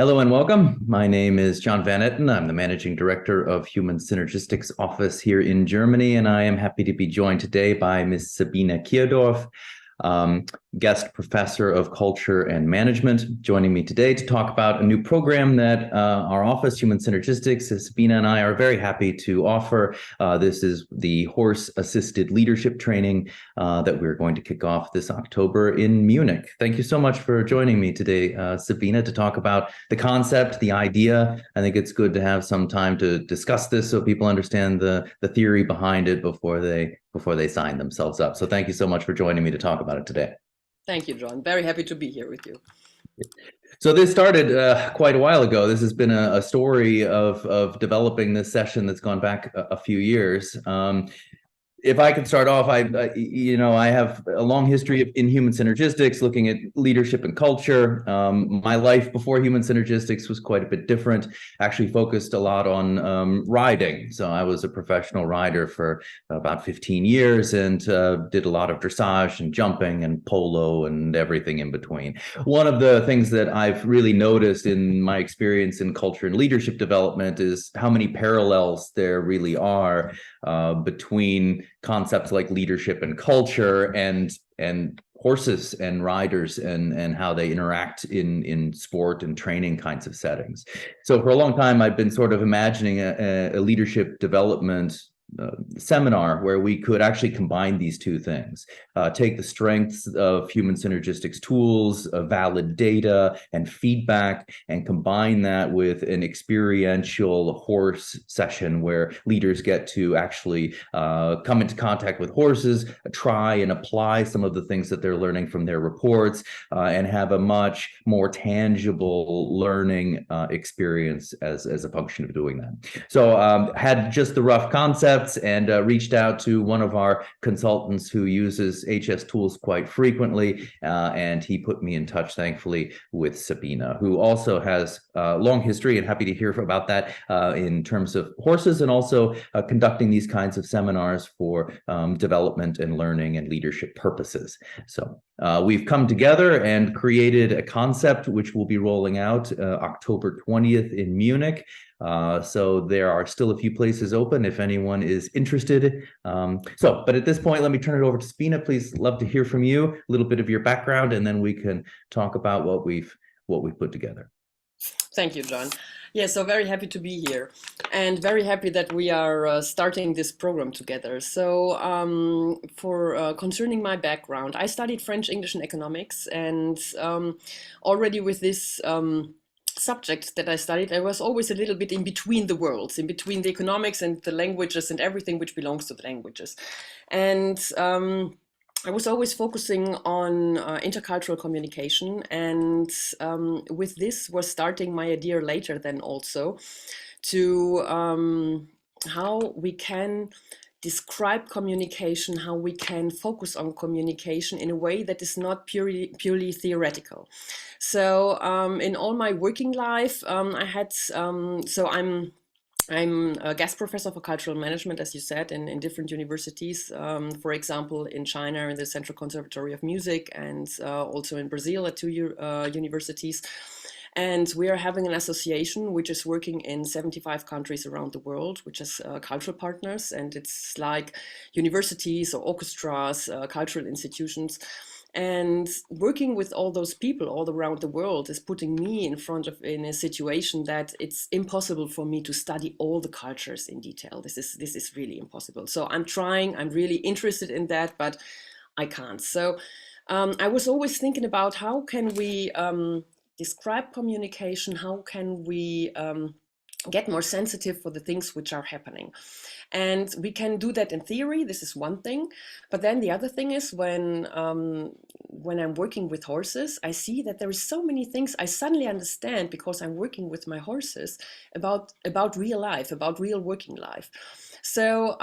Hello and welcome. My name is John Van Etten. I'm the Managing Director of Human Synergistics Office here in Germany, and I am happy to be joined today by Ms. Sabine Kierdorf, guest professor of culture and management, joining me today to talk about a new program that our office, Human Synergistics, Sabine and I are very happy to offer. This is the horse-assisted leadership training that we're going to kick off this October in Munich. Thank you so much for joining me today, Sabine, to talk about the concept, the idea. I think it's good to have some time to discuss this so people understand the theory behind it before they sign themselves up. So thank you so much for joining me to talk about it today. Thank you, John. Very happy to be here with you. So this started quite a while ago. This has been a story of developing this session that's gone back a few years. If I could start off, I have a long history in human synergistics, looking at leadership and culture. My life before human synergistics was quite a bit different. Actually focused a lot on riding. So I was a professional rider for about 15 years and did a lot of dressage and jumping and polo and everything in between. One of the things that I've really noticed in my experience in culture and leadership development is how many parallels there really are between concepts like leadership and culture and horses and riders and how they interact in sport and training kinds of settings. So for a long time, I've been sort of imagining a leadership development seminar where we could actually combine these two things, take the strengths of human synergistics tools, valid data and feedback, and combine that with an experiential horse session where leaders get to actually come into contact with horses, try and apply some of the things that they're learning from their reports, and have a much more tangible learning experience as a function of doing that. So had just the rough concept and reached out to one of our consultants who uses HS tools quite frequently, and he put me in touch, thankfully, with Sabine, who also has a long history, and happy to hear about that in terms of horses and also conducting these kinds of seminars for development and learning and leadership purposes. So we've come together and created a concept which will be rolling out October 20th in Munich. So there are still a few places open if anyone is interested. But at this point, let me turn it over to Sabine. Please, love to hear from you, a little bit of your background, and then we can talk about what we've put together. Thank you, John. Yeah, so very happy to be here and very happy that we are starting this program together. So for concerning my background, I studied French, English, and economics, and already with this subject that I studied, I was always a little bit in between the worlds, in between the economics and the languages and everything which belongs to the languages. And I was always focusing on intercultural communication, and with this was starting my idea later then also to how we can describe communication, how we can focus on communication in a way that is not purely theoretical. So in all my working life, I had, I'm a guest professor for cultural management, as you said, in different universities. For example, in China, in the Central Conservatory of Music, and also in Brazil at two universities. And we are having an association which is working in 75 countries around the world, which is cultural partners. And it's like universities or orchestras, cultural institutions. And working with all those people all around the world is putting me in a situation that it's impossible for me to study all the cultures in detail. This is really impossible. So I'm trying, I'm really interested in that, but I can't. So I was always thinking about how can we describe communication, how can we get more sensitive for the things which are happening. And we can do that in theory. This is one thing. But then the other thing is when I'm working with horses, I see that there is so many things I suddenly understand because I'm working with my horses about real life, about real working life. So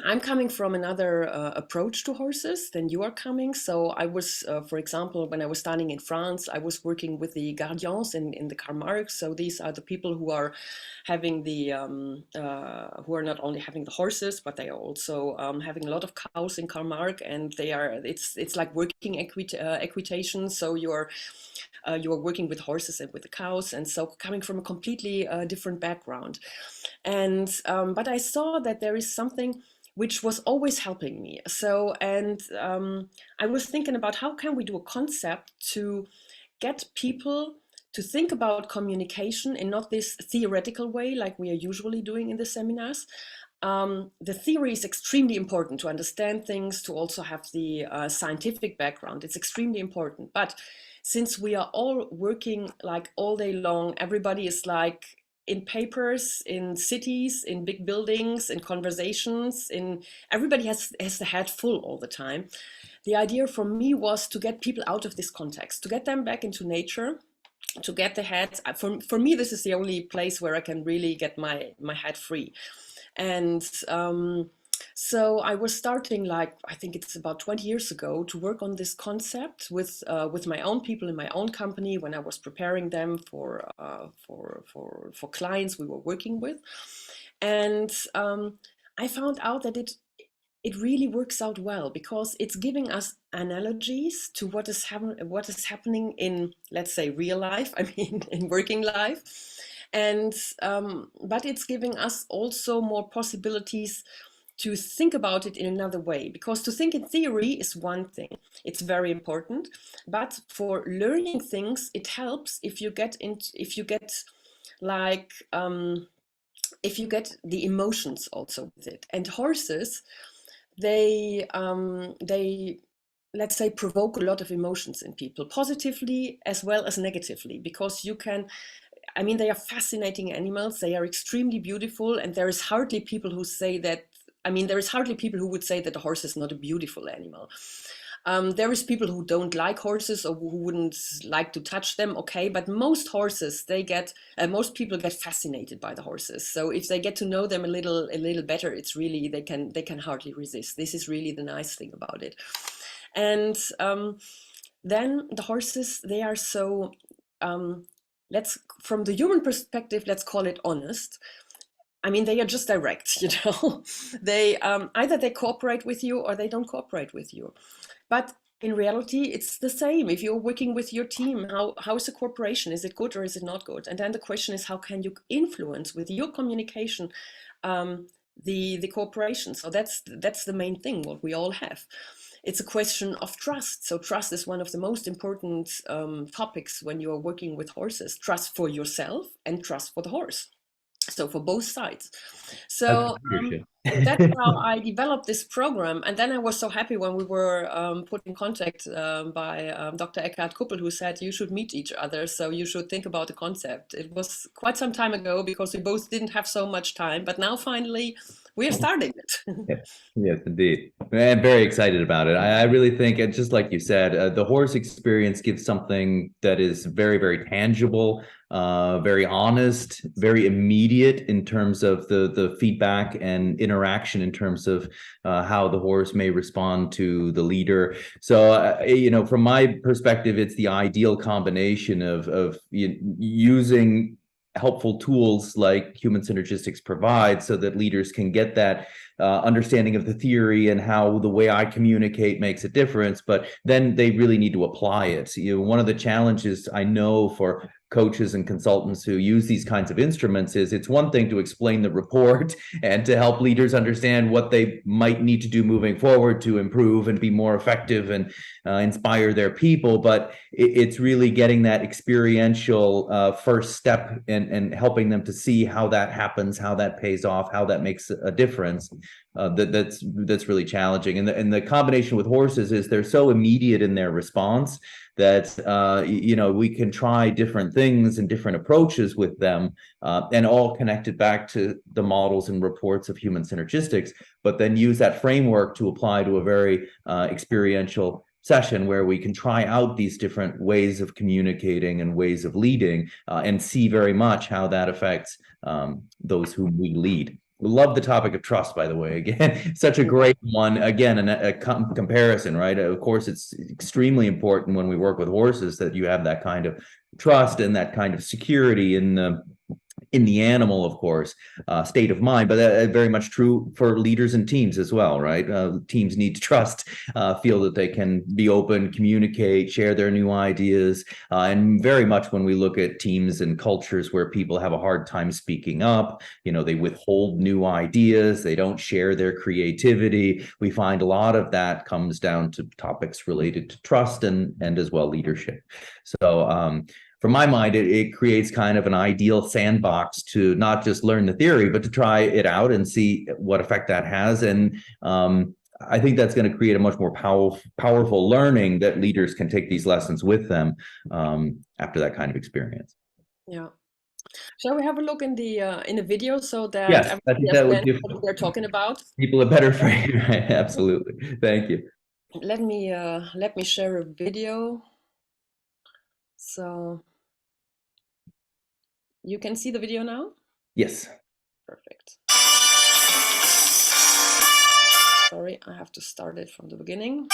I'm coming from another approach to horses than you are coming. So I was, for example, when I was studying in France, I was working with the gardiens in the Camargue. So these are the people who are having the, who are not only having the horses, but they are also having a lot of cows in Camargue, and they are, it's like working equitation. So you're you are working with horses and with the cows, and so coming from a completely different background. And but I saw that there is something which was always helping me. So, and I was thinking about how can we do a concept to get people to think about communication in not this theoretical way like we are usually doing in the seminars. The theory is extremely important to understand things, to also have the scientific background. It's extremely important. But since we are all working like all day long, everybody is like in papers, in cities, in big buildings, in conversations, in everybody has the head full all the time. The idea for me was to get people out of this context, to get them back into nature, to get the head. For me, this is the only place where I can really get my head free. And so I was starting, like, I think it's about 20 years ago, to work on this concept with my own people in my own company when I was preparing them for clients we were working with. And I found out that it really works out well because it's giving us analogies to what is happening in, let's say, real life, I mean, in working life. And but it's giving us also more possibilities to think about it in another way, because to think in theory is one thing, it's very important, but for learning things it helps if you get like if you get the emotions also with it. And horses, they let's say provoke a lot of emotions in people, positively as well as negatively, because you can, I mean, they are fascinating animals, they are extremely beautiful, and there is hardly people who say that, I mean, there is hardly people who would say that a horse is not a beautiful animal. There is people who don't like horses or who wouldn't like to touch them, okay, but most horses, most people get fascinated by the horses. So if they get to know them a little better, it's really, they can hardly resist. This is really the nice thing about it. And then the horses, they are so, from the human perspective, let's call it honest. I mean, they are just direct, you know. They either they cooperate with you or they don't cooperate with you. But in reality, it's the same. If you're working with your team, how is the cooperation? Is it good or is it not good? And then the question is, how can you influence with your communication the cooperation? So that's the main thing, what we all have. It's a question of trust. So trust is one of the most important topics when you are working with horses. Trust for yourself and trust for the horse. So for both sides. So that's how I developed this program. And then I was so happy when we were put in contact by Dr. Eckhard Kuppel, who said you should meet each other. So you should think about the concept. It was quite some time ago because we both didn't have so much time. But now finally we are starting it. Yes, indeed. I'm very excited about it. I really think, just like you said, the horse experience gives something that is very, very tangible, very honest, very immediate in terms of the feedback and interaction in terms of how the horse may respond to the leader. So, you know, from my perspective, it's the ideal combination of using helpful tools like human synergistics provide so that leaders can get that understanding of the theory and how the way I communicate makes a difference, but then they really need to apply it. You know, one of the challenges I know for coaches and consultants who use these kinds of instruments is it's one thing to explain the report and to help leaders understand what they might need to do moving forward to improve and be more effective and inspire their people, but it's really getting that experiential first step and helping them to see how that happens, how that pays off, how that makes a difference. That's really challenging. And the combination with horses is they're so immediate in their response that you know, we can try different things and different approaches with them, and all connected back to the models and reports of human synergistics, but then use that framework to apply to a very experiential session where we can try out these different ways of communicating and ways of leading, and see very much how that affects those whom we lead. Love the topic of trust, by the way. Again, such a great one. Again, a comparison, right? Of course, it's extremely important when we work with horses that you have that kind of trust and that kind of security in in the animal, of course, state of mind, but very much true for leaders and teams as well, right? Teams need to trust, feel that they can be open, communicate, share their new ideas, and very much when we look at teams and cultures where people have a hard time speaking up, they withhold new ideas, they don't share their creativity. We find a lot of that comes down to topics related to trust and as well leadership. So from my mind, it creates kind of an ideal sandbox to not just learn the theory, but to try it out and see what effect that has. And I think that's going to create a much more powerful learning that leaders can take these lessons with them after that kind of experience. Yeah. Shall we have a look in the video so that Yes, I everybody think that would understands give what we're talking about? people a better frame. Right? Absolutely. Thank you. Let me share a video so you can see the video now. Yes. Perfect. Sorry, I have to start it from the beginning.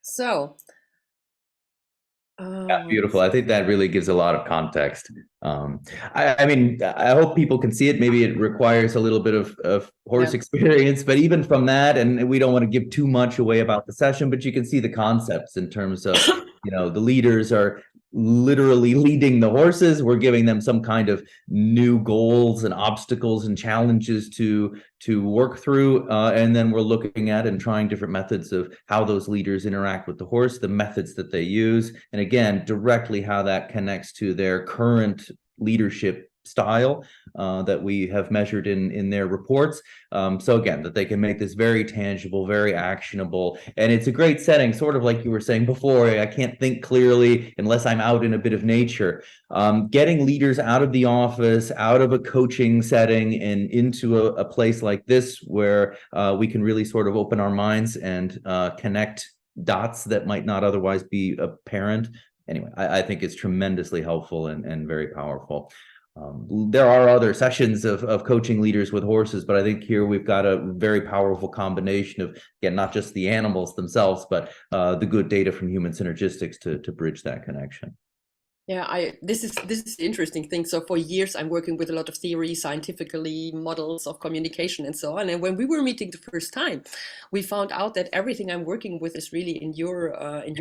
So, Beautiful. I think that really gives a lot of context. I mean, I hope people can see it. Maybe it requires a little bit of horse yeah. experience, but even from that, and we don't want to give too much away about the session, but you can see the concepts in terms of, the leaders are literally leading the horses. We're giving them some kind of new goals and obstacles and challenges to work through, and then we're looking at and trying different methods of how those leaders interact with the horse, the methods that they use, and again, directly how that connects to their current leadership style that we have measured in their reports. So again, that they can make this very tangible, very actionable, and it's a great setting, sort of like you were saying before, I can't think clearly unless I'm out in a bit of nature. Getting leaders out of the office, out of a coaching setting and into a place like this where we can really sort of open our minds and connect dots that might not otherwise be apparent. Anyway, I think it's tremendously helpful and very powerful. There are other sessions of coaching leaders with horses, but I think here we've got a very powerful combination of, again, not just the animals themselves, but the good data from human synergistics to bridge that connection. Yeah, this is the interesting thing. So for years, I'm working with a lot of theory, scientifically models of communication and so on. And when we were meeting the first time, we found out that everything I'm working with is really in your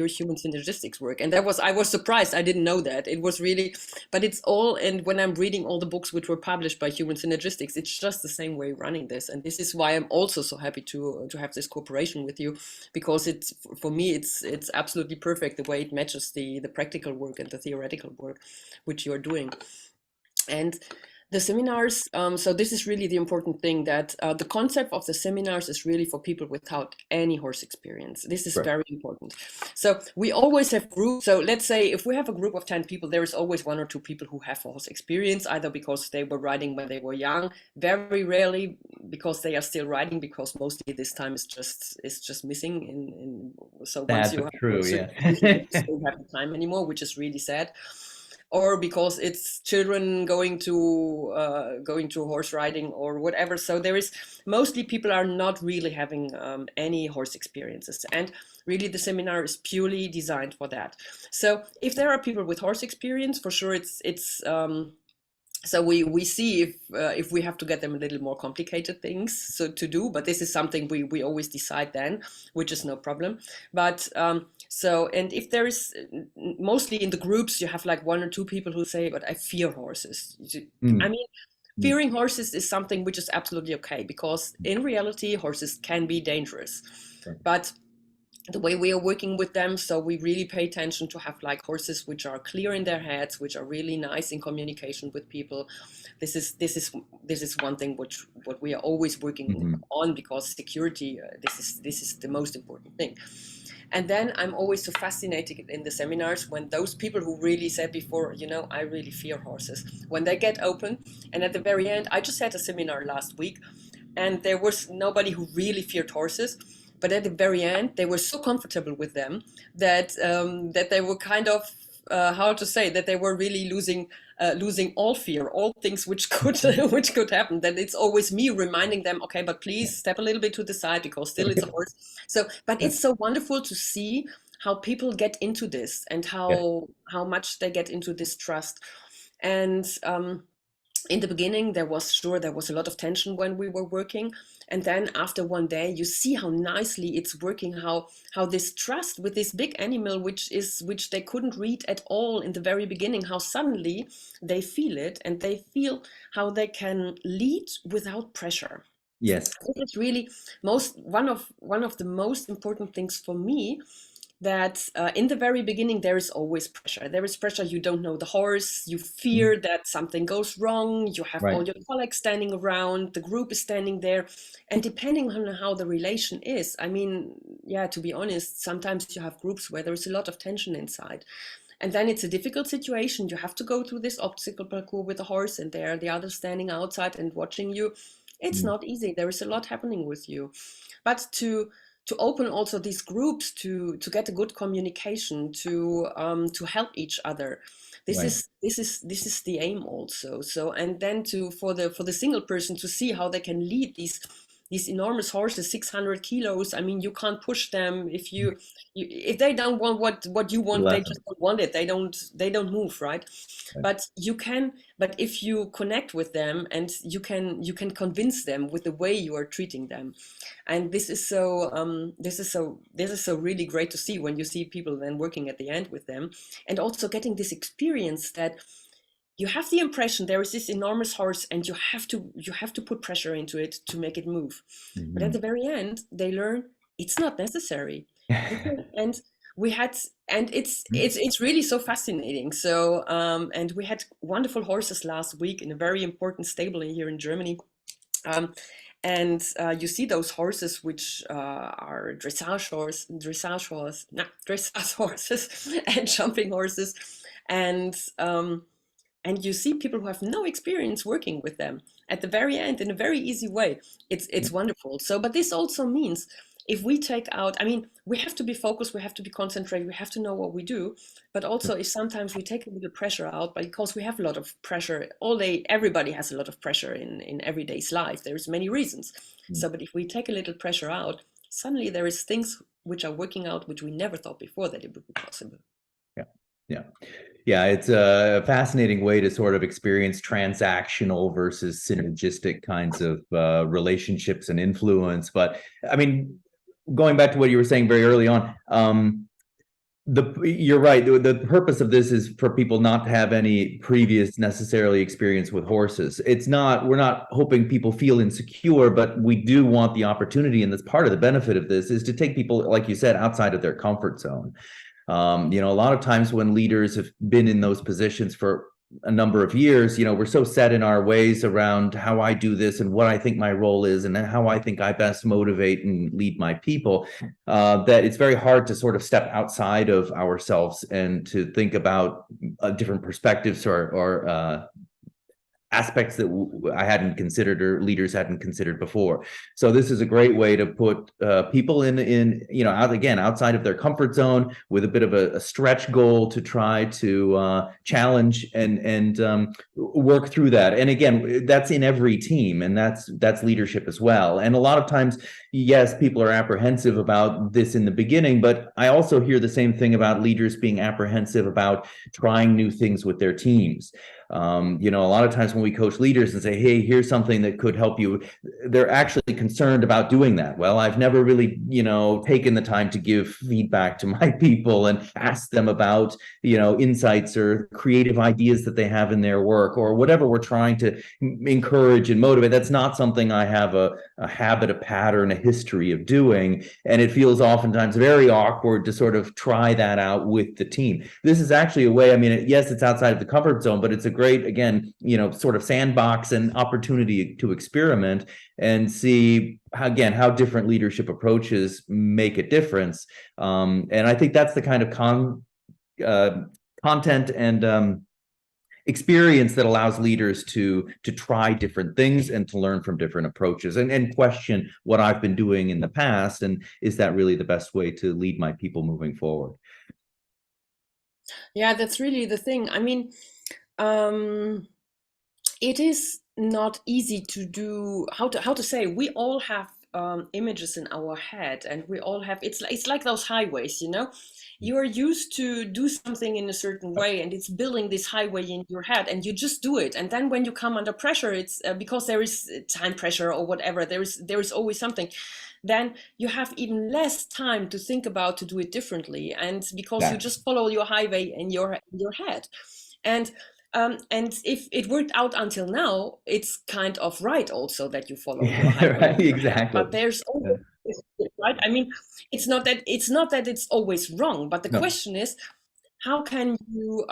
human synergistics work. And I was surprised. I didn't know that. It was really, but it's all. And when I'm reading all the books which were published by human synergistics, it's just the same way running this. And this is why I'm also so happy to have this cooperation with you, because it's, for me, it's absolutely perfect the way it matches the practical work and the theoretical work which you're doing. And The seminars, so this is really the important thing, that the concept of the seminars is really for people without any horse experience. This is Right. very important. So we always have groups. So let's say if we have a group of 10 people, there is always 1 or 2 people who have horse experience, either because they were riding when they were young, very rarely because they are still riding, because mostly this time is just missing. So once Sad you but have a true, horse, yeah. you just don't have the time anymore, which is really sad. Or because it's children going to horse riding or whatever. So there is mostly people are not really having any horse experiences, and really the seminar is purely designed for that. So if there are people with horse experience, for sure it's so we see if we have to get them a little more complicated things so to do, but this is something we always decide then, which is no problem. But so, and if there is, mostly in the groups you have like 1 or 2 people who say, but I fear horses. I Mm, mean, mm, fearing horses is something which is absolutely okay, because in reality horses can be dangerous. right. But the way we are working with them, so we really pay attention to have like horses which are clear in their heads, which are really nice in communication with people. This is one thing which what we are always working Mhm. on, because security, this is the most important thing. And then I'm always so fascinated in the seminars when those people who really said before, I really fear horses, when they get open. And at the very end, I just had a seminar last week, and there was nobody who really feared horses. But at the very end, they were so comfortable with them that they were kind of, how to say, that they were really losing all fear, all things which could which could happen. That it's always me reminding them, okay, but please step a little bit to the side, because still it's a horse. So, but it's so wonderful to see how people get into this, and Yeah. how much they get into this trust. And in the beginning there was a lot of tension when we were working, and then after one day you see how nicely it's working, how this trust with this big animal, which they couldn't read at all in the very beginning, how suddenly they feel it, and they feel how they can lead without pressure. Yes. This is really one of the most important things for me, that in the very beginning there is always pressure. There is pressure. You don't know the horse, you Mm, fear that something goes wrong, you have right. all your colleagues standing around, the group is standing there, and depending on how the relation is, I mean, yeah, to be honest, sometimes you have groups where there is a lot of tension inside, and then it's a difficult situation. You have to go through this obstacle parcours with the horse, and there are the others standing outside and watching you. It's Mm, not easy. There is a lot happening with you. But to open also these groups, to get a good communication, to help each other. right. This is the aim also. So, and then to for the single person to see how they can lead these enormous horses, 600 kilos. I mean, you can't push them if if they don't want what you want, they Lesson. just don't want it. They don't move, right? Right. But you can, but if you connect with them, and you can convince them with the way you are treating them. And this is so really great to see when you see people then working at the end with them, and also getting this experience that you have the impression there is this enormous horse, and you have to put pressure into it to make it move. But at Mhm. the very end they learn it's not necessary. You can, and we had, and it's really so fascinating. So and we had wonderful horses last week in a very important stable here in Germany. um, and you see those horses which are dressage horses and jumping horses, and and you see people who have no experience working with them at the very end in a very easy way. It's wonderful. So, but this also means, if we take out, I mean, we have to be focused, we have to be concentrated, we have to know what we do. But also, if sometimes we take a little pressure out, because we have a lot of pressure all day, everybody has a lot of pressure in everyday's life. There's many reasons. Mm, So, but if we take a little pressure out, suddenly there is things which are working out which we never thought before that it would be possible. yeah. Yeah. Yeah. It's a fascinating way to sort of experience transactional versus synergistic kinds of relationships and influence. But I mean, going back to what you were saying very early on, you're right. The purpose of this is for people not to have any previous necessarily experience with horses. We're not hoping people feel insecure, but we do want the opportunity, and that's part of the benefit of this, is to take people, like you said, outside of their comfort zone. A lot of times when leaders have been in those positions for a number of years, we're so set in our ways around how I do this and what I think my role is and how I think I best motivate and lead my people, that it's very hard to sort of step outside of ourselves and to think about different perspectives or aspects that I hadn't considered or leaders hadn't considered before. So this is a great way to put people outside of their comfort zone with a bit of a stretch goal to try to challenge and work through that. And again, that's in every team, and that's leadership as well. And a lot of times, yes, people are apprehensive about this in the beginning, but I also hear the same thing about leaders being apprehensive about trying new things with their teams. A lot of times when we coach leaders and say, hey, here's something that could help you, they're actually concerned about doing that. Well, I've never really, taken the time to give feedback to my people and ask them about, insights or creative ideas that they have in their work or whatever we're trying to encourage and motivate. That's not something I have a habit, a pattern, a history of doing. And it feels oftentimes very awkward to sort of try that out with the team. This is actually a way, yes, it's outside of the comfort zone, but it's a great, again, sort of sandbox and opportunity to experiment and see how different leadership approaches make a difference. And I think that's the kind of content and experience that allows leaders to try different things and to learn from different approaches and question what I've been doing in the past, and is that really the best way to lead my people moving forward? Yeah, that's really the thing. It is not easy to do. How to say? We all have images in our head, and we all have. It's like those highways, You are used to do something in a certain way, and it's building this highway in your head, and you just do it. And then when you come under pressure, it's because there is time pressure or whatever. There is always something. Then you have even less time to think about to do it differently, and because you just follow your highway in your head, and if it worked out until now, it's kind of right also that you follow your highway Right, in your head. exactly. But there's always right. It's not that it's always wrong, but the question is, how can you?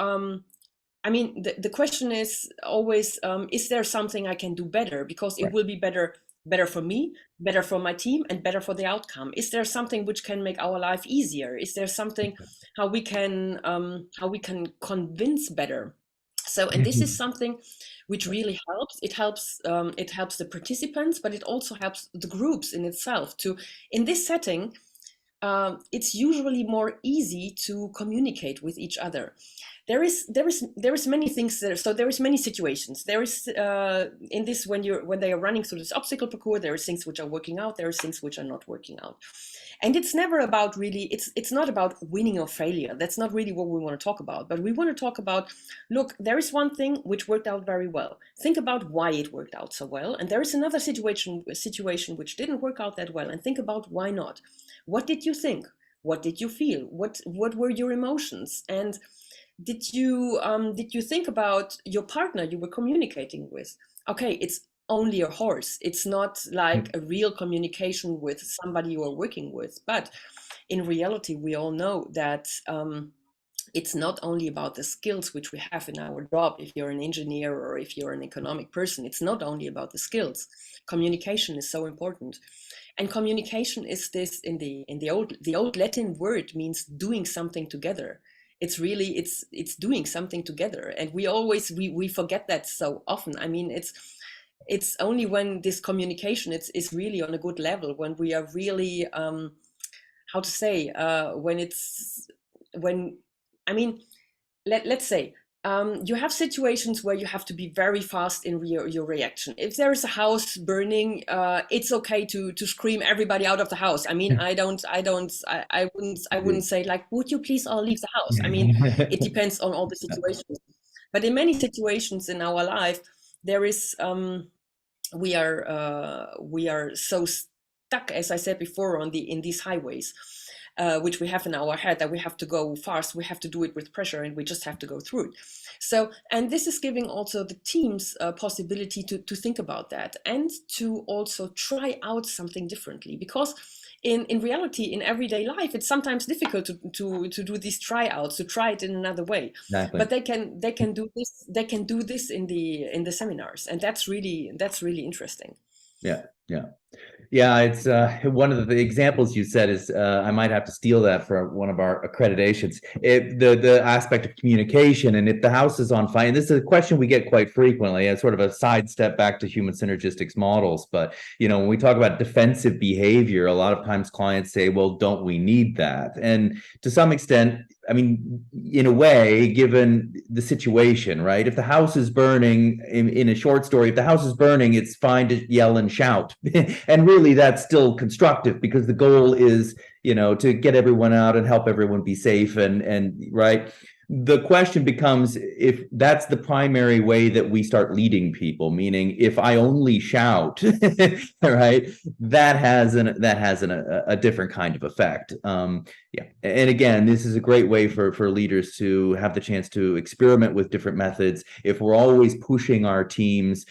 The question is always, is there something I can do better? Because it will be better for me, better for my team, and better for the outcome. Is there something which can make our life easier? Is there something how we can convince better? So, and this is something which really helps. It helps the participants, but it also helps the groups in itself. In this setting, it's usually more easy to communicate with each other. There is many things there. So there is many situations. There is in this when they are running through this obstacle parcours, there are things which are working out. There are things which are not working out. And it's never about really, it's not about winning or failure. That's not really what we want to talk about. But we want to talk about, look, there is one thing which worked out very well. Think about why it worked out so well. And there is another situation which didn't work out that well. And think about why not. What did you think? What did you feel? What were your emotions? And did you think about your partner you were communicating with? Okay, it's only a horse. It's not like a real communication with somebody you are working with. But in reality, we all know that it's not only about the skills which we have in our job. If you're an engineer or if you're an economic person, it's not only about the skills. Communication is so important. And communication is this in the old Latin word means doing something together. It's really it's doing something together, and we forget that so often. It's only when this communication is really on a good level, when we are really how to say let's say you have situations where you have to be very fast in your reaction. If there is a house burning, it's okay to scream everybody out of the house. I wouldn't say like, would you please all leave the house? It depends on all the situations. But in many situations in our life, there is we are so stuck, as I said before, in these highways. Which we have in our head, that we have to go fast, we have to do it with pressure, and we just have to go through it. So, and this is giving also the teams a possibility to think about that and to also try out something differently, because in reality, in everyday life, it's sometimes difficult to do these tryouts, to try it in another way. Exactly. But they can do this in the seminars, and that's really interesting. Yeah. Yeah. Yeah, it's one of the examples you said is I might have to steal that for one of our accreditations. The aspect of communication, and if the house is on fire, and this is a question we get quite frequently, as sort of a sidestep back to human synergistics models. But when we talk about defensive behavior, a lot of times clients say, "Well, don't we need that?" And to some extent, I mean, in a way, given the situation, right? If the house is burning, in a short story, if the house is burning, it's fine to yell and shout. And really, that's still constructive because the goal is, to get everyone out and help everyone be safe and right. The question becomes if that's the primary way that we start leading people, meaning if I only shout, right, that has a different kind of effect. Yeah, and again, this is a great way for leaders to have the chance to experiment with different methods. If we're always pushing our teams,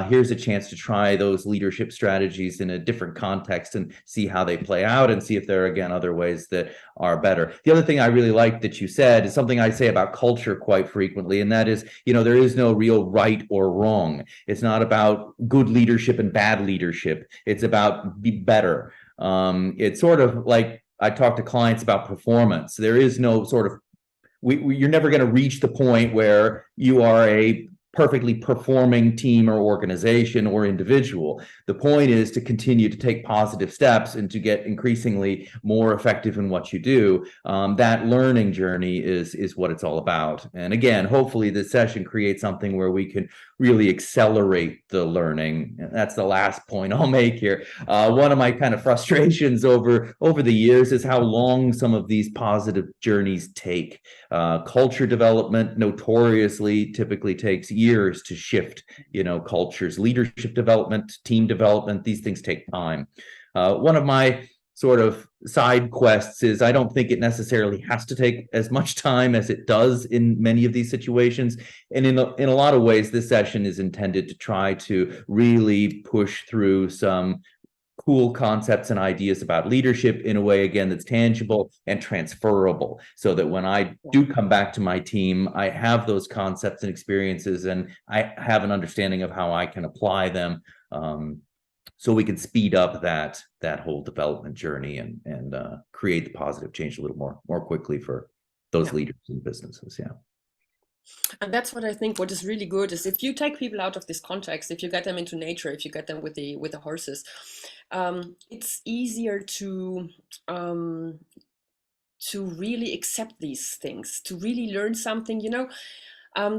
here's a chance to try those leadership strategies in a different context and see how they play out, and see if there are, again, other ways that are better. The other thing I really like that you said is something I say about culture quite frequently, and that is, there is no real right or wrong. It's not about good leadership and bad leadership. It's about be better. It's sort of like I talk to clients about performance. There is no sort of you're never going to reach the point where you are a perfectly performing team or organization or individual. The point is to continue to take positive steps and to get increasingly more effective in what you do. That learning journey is what it's all about. And again, hopefully this session creates something where we can really accelerate the learning. And that's the last point I'll make here. One of my kind of frustrations over the years is how long some of these positive journeys take. Culture development notoriously typically takes years to shift, cultures. Leadership development, team development, these things take time. One of my sort of side quests is I don't think it necessarily has to take as much time as it does in many of these situations. And in a lot of ways, this session is intended to try to really push through some cool concepts and ideas about leadership in a way, again, that's tangible and transferable, so that when I do come back to my team, I have those concepts and experiences, and I have an understanding of how I can apply them, so we can speed up that whole development journey and create the positive change a little more quickly for those leaders and businesses. Yeah. And that's what I think. What is really good is if you take people out of this context, if you get them into nature, if you get them with the horses, it's easier to really accept these things, to really learn something.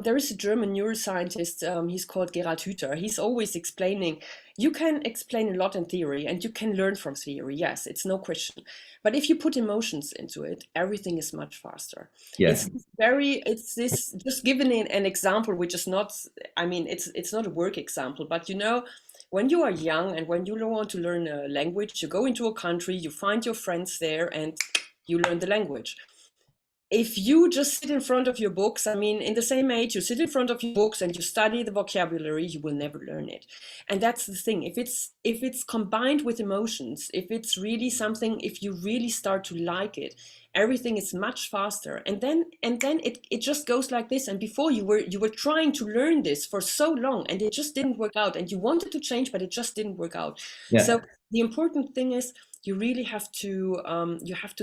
There is a German neuroscientist, he's called Gerald Hüther. He's always explaining, you can explain a lot in theory and you can learn from theory. Yes, it's no question. But if you put emotions into it, everything is much faster. Yes. It's this, just given an example, which is not, it's not a work example, but when you are young and when you want to learn a language, you go into a country, you find your friends there and you learn the language. If you just sit in front of your books, in the same age, you sit in front of your books and you study the vocabulary, you will never learn it. And that's the thing. If it's combined with emotions, if it's really something, if you really start to like it, everything is much faster. And then it just goes like this. And before you were trying to learn this for so long and it just didn't work out, and you wanted to change, but it just didn't work out. Yeah. So the important thing is, you really have to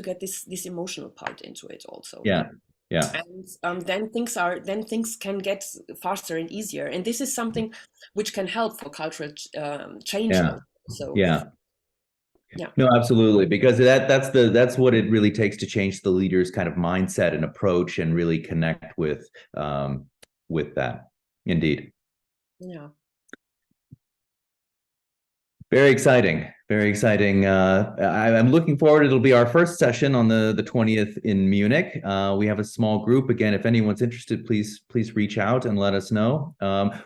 get this emotional part into it also. Yeah. And then things can get faster and easier, and this is something which can help for cultural change. Yeah. So Yeah. Yeah. No, absolutely, because that's what it really takes to change the leader's kind of mindset and approach and really connect with that. Indeed. Yeah. Very exciting. Very exciting. I'm looking forward. It'll be our first session on the 20th in Munich. We have a small group. Again, if anyone's interested, please reach out and let us know.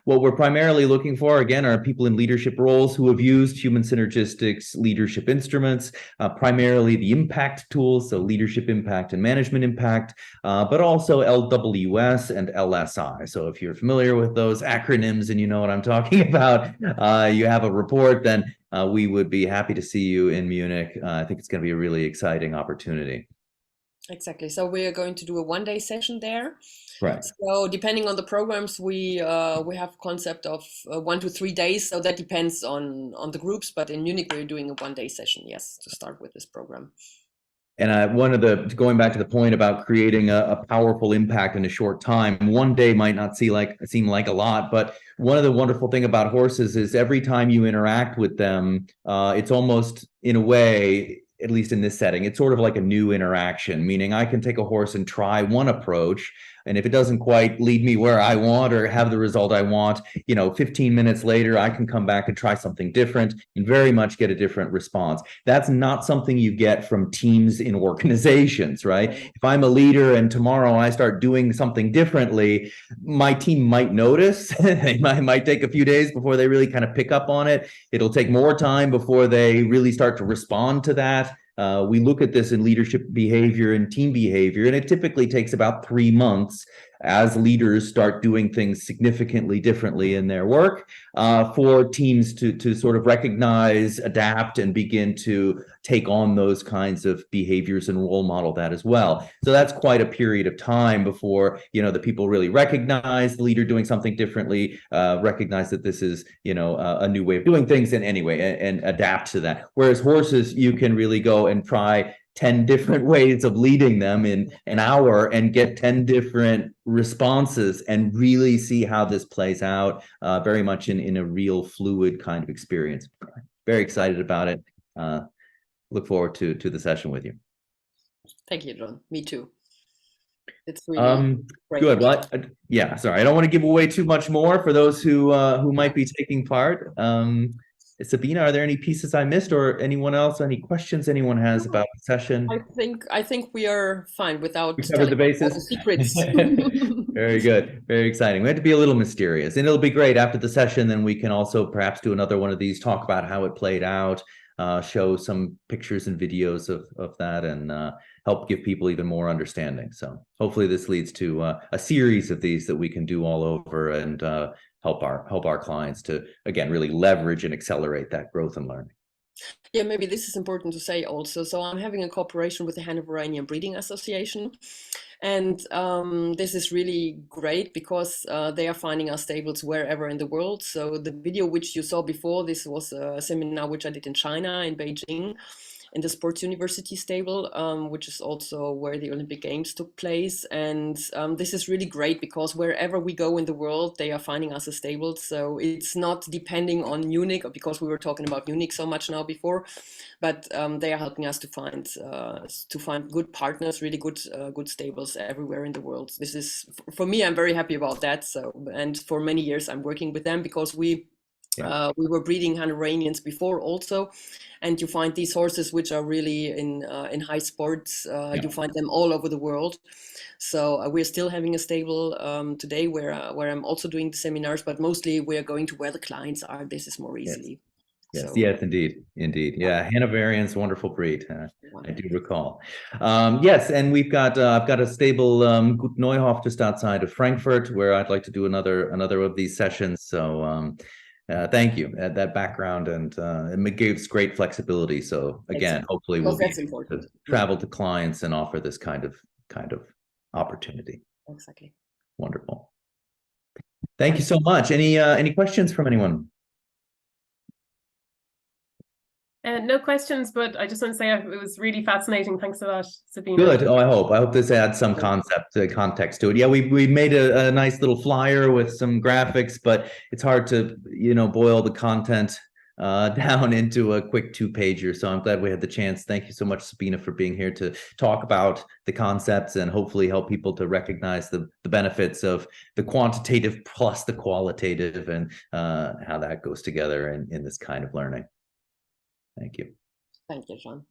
What we're primarily looking for, again, are people in leadership roles who have used human synergistics leadership instruments, primarily the impact tools, so leadership impact and management impact, but also LWS and LSI. So if you're familiar with those acronyms and you know what I'm talking about, you have a report, then we would be happy to see you in Munich. I think it's going to be a really exciting opportunity. Exactly. So we are going to do a one-day session there. Right. So depending on the programs, we have concept of 1 to 3 days. So that depends on the groups. But in Munich, we're doing a one-day session, yes, to start with this program. And going back to the point about creating a powerful impact in a short time, one day might not seem like a lot, but one of the wonderful thing about horses is every time you interact with them, it's almost in a way, at least in this setting, it's sort of like a new interaction, meaning I can take a horse and try one approach. And if it doesn't quite lead me where I want or have the result I want, 15 minutes later, I can come back and try something different and very much get a different response. That's not something you get from teams in organizations, right? If I'm a leader and tomorrow I start doing something differently, my team might notice. They might take a few days before they really kind of pick up on it. It'll take more time before they really start to respond to that. We look at this in leadership behavior and team behavior, and it typically takes about 3 months as leaders start doing things significantly differently in their work for teams to sort of recognize, adapt, and begin to take on those kinds of behaviors and role model that as well. So that's quite a period of time before the people really recognize the leader doing something differently, recognize that this is a new way of doing things, and anyway, and adapt to that. Whereas horses, you can really go and try 10 different ways of leading them in an hour and get 10 different responses and really see how this plays out very much in a real fluid kind of experience. Very excited about it. Look forward to the session with you. Thank you, John. Me too. It's really great. Good. Well, sorry, I don't want to give away too much more for those who might be taking part. Sabine, are there any pieces I missed, or anyone else? Any questions anyone has about the session? I think we are fine without We covered the bases. all the secrets. Very good. Very exciting. We had to be a little mysterious, and it'll be great after the session. Then we can also perhaps do another one of these, talk about how it played out, show some pictures and videos of that, and help give people even more understanding. So hopefully this leads to a series of these that we can do all over and help our clients to, again, really leverage and accelerate that growth and learning. Yeah, maybe this is important to say also. So I'm having a cooperation with the Hanoverian Breeding Association. And this is really great because they are finding us stables wherever in the world. So the video which you saw before, this was a seminar which I did in China, in Beijing, in the Sports University stable, which is also where the Olympic Games took place. And this is really great because wherever we go in the world, they are finding us a stable. So it's not depending on Munich, because we were talking about Munich so much now before, but they are helping us to find good partners, really good stables everywhere in the world. This is, for me, I'm very happy about that. So, and for many years I'm working with them because we were breeding Hanoverians before also, and you find these horses which are really in high sports. You find them all over the world. So we're still having a stable today where I'm also doing the seminars, but mostly we are going to where the clients are. This is more easily. Yes, yes, indeed. Yeah, Hanoverian's a wonderful breed. I do recall. Yes, and we've got I've got a stable Gut Neuhof just outside of Frankfurt where I'd like to do another of these sessions. So thank you. That background, and it gives great flexibility. So again, hopefully we'll be able to travel to clients and offer this kind of opportunity. Exactly. Wonderful. Thank you so much. Any questions from anyone? No questions, but I just want to say it was really fascinating. Thanks a lot, Sabine. Good. Oh, I hope this adds some context to it. Yeah, we made a nice little flyer with some graphics, but it's hard to boil the content down into a quick 2-pager. So I'm glad we had the chance. Thank you so much, Sabine, for being here to talk about the concepts and hopefully help people to recognize the benefits of the quantitative plus the qualitative, and how that goes together in this kind of learning. Thank you. Thank you, John.